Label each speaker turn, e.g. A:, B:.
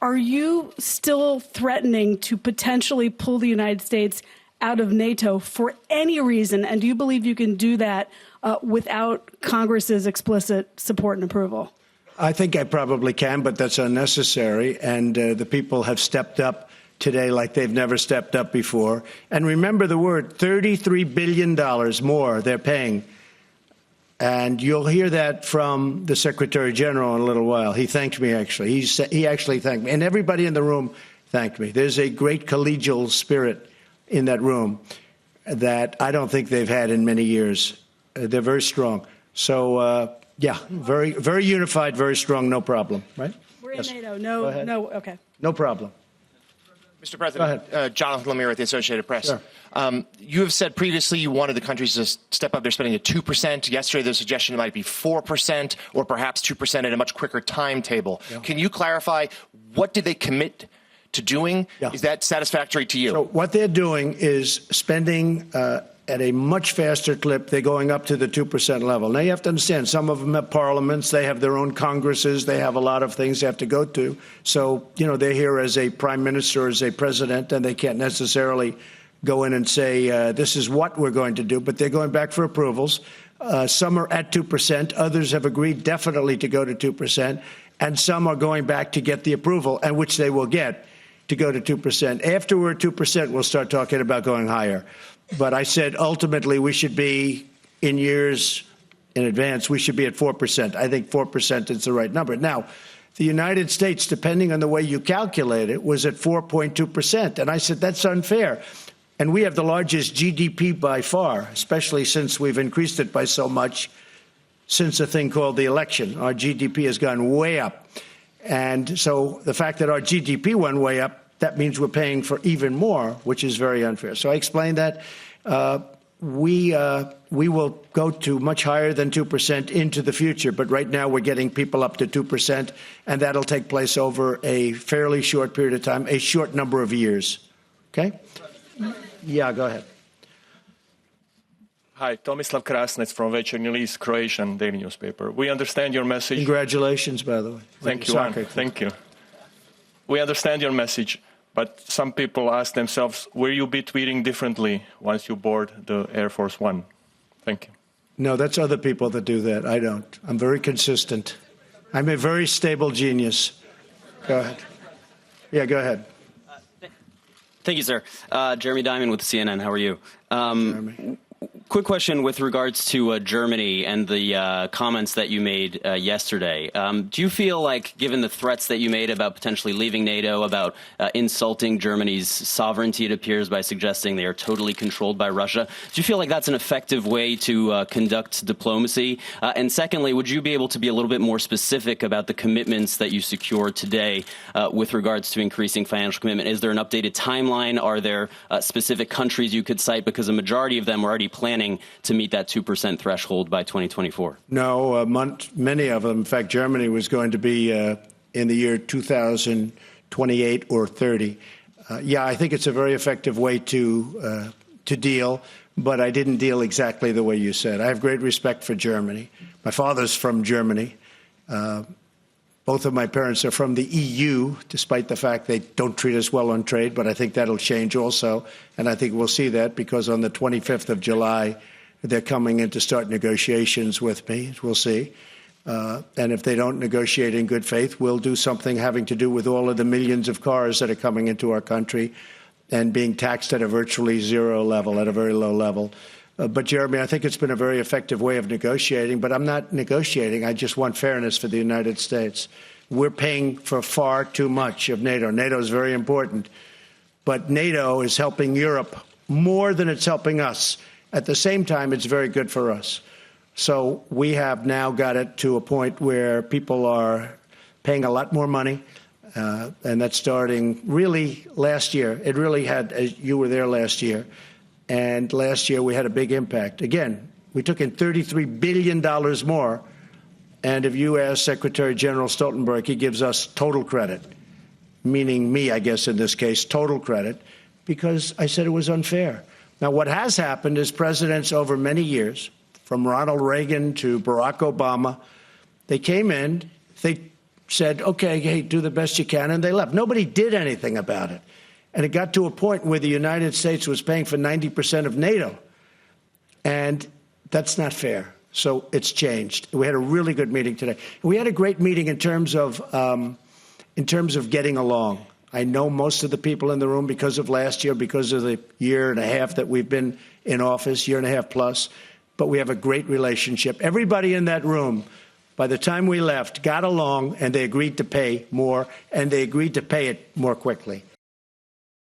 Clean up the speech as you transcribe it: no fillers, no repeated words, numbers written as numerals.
A: Are you still threatening to potentially pull the United States out of NATO for any reason? And do you believe you can do that without Congress's explicit support and approval?
B: I think I probably can, but that's unnecessary. And the people have stepped up today like they've never stepped up before. And remember the word, $33 billion more they're paying. And you'll hear that from the Secretary General in a little while. He thanked me, actually. He actually thanked me. And everybody in the room thanked me. There's a great collegial spirit in that room that I don't think they've had in many years. They're very strong. So, yeah, very, very unified, very strong, no problem, right?
A: We're in NATO. No, okay.
B: No problem.
C: Mr. President, Jonathan Lemire at the Associated Press.
B: Sure.
C: You have said previously you wanted the countries to step up their spending to 2%. Yesterday, the suggestion it might be 4% or perhaps 2% at a much quicker timetable. Yeah. Can you clarify what did they commit to doing? Yeah. Is that satisfactory to you?
B: So what they're doing is spending at a much faster clip. They're going up to the 2% level. Now, you have to understand, some of them have parliaments. They have their own Congresses. They have a lot of things they have to go to. So, you know, they're here as a prime minister, as a president, and they can't necessarily go in and say, this is what we're going to do. But they're going back for approvals. Some are at 2%. Others have agreed definitely to go to 2%. And some are going back to get the approval, and which they will get, to go to 2%. After we're at 2%, we'll start talking about going higher. But I said ultimately we should be, in years in advance, we should be at 4%. I think 4% is the right number. Now, the United States, depending on the way you calculate it, was at 4.2%. And I said, that's unfair. And we have the largest GDP by far, especially since we've increased it by so much since a thing called the election. Our GDP has gone way up. And so the fact that our GDP went way up, that means we're paying for even more, which is very unfair. So I explained that. We will go to much higher than 2% into the future. But right now we're getting people up to 2%, and that'll take place over a fairly short period of time, a short number of years. Okay? Yeah, go ahead.
D: Hi, Tomislav Krasnec from Večernji List, Croatian daily newspaper. We understand your message.
B: Congratulations, by the way.
D: Thank you. Thank you. We understand your message. But some people ask themselves, will you be tweeting differently once you board the Air Force One? Thank you.
B: No, that's other people that do that. I don't. I'm very consistent. I'm a very stable genius. Go ahead. Yeah, go ahead.
E: Thank you, sir. Jeremy Diamond with CNN. How are you?
B: Jeremy.
E: Quick question with regards to Germany and the comments that you made yesterday. Do you feel like, given the threats that you made about potentially leaving NATO, about insulting Germany's sovereignty, it appears, by suggesting they are totally controlled by Russia, do you feel like that's an effective way to conduct diplomacy? And secondly, would you be able to be a little bit more specific about the commitments that you secured today with regards to increasing financial commitment? Is there an updated timeline? Are there specific countries you could cite? Because a majority of them are already planning to meet that 2% threshold by 2024?
B: No, many of them. In fact, Germany was going to be in the year 2028 or 30. Yeah, I think it's a very effective way to deal, but I didn't deal exactly the way you said. I have great respect for Germany. My father's from Germany. Both of my parents are from the EU, despite the fact they don't treat us well on trade, but I think that'll change also. And I think we'll see that because on the 25th of July, they're coming in to start negotiations with me. We'll see. And if they don't negotiate in good faith, we'll do something having to do with all of the millions of cars that are coming into our country and being taxed at a virtually zero level, at a very low level. But, Jeremy, I think it's been a very effective way of negotiating. But I'm not negotiating. I just want fairness for the United States. We're paying for far too much of NATO. NATO is very important. But NATO is helping Europe more than it's helping us. At the same time, it's very good for us. So we have now got it to a point where people are paying a lot more money. And that's starting really last year. It really had, you were there last year. And last year, we had a big impact. Again, we took in $33 billion more. And if you ask Secretary General Stoltenberg, he gives us total credit, meaning me, I guess, in this case, total credit, because I said it was unfair. Now, what has happened is presidents over many years, from Ronald Reagan to Barack Obama, they came in, they said, okay, hey, do the best you can, and they left. Nobody did anything about it. And it got to a point where the United States was paying for 90% of NATO. And that's not fair. So it's changed. We had a really good meeting today. We had a great meeting in terms of getting along. I know most of the people in the room because of last year, because of the year and a half that we've been in office, year and a half plus. But we have a great relationship. Everybody in that room, by the time we left, got along, and they agreed to pay more, and they agreed to pay it more quickly.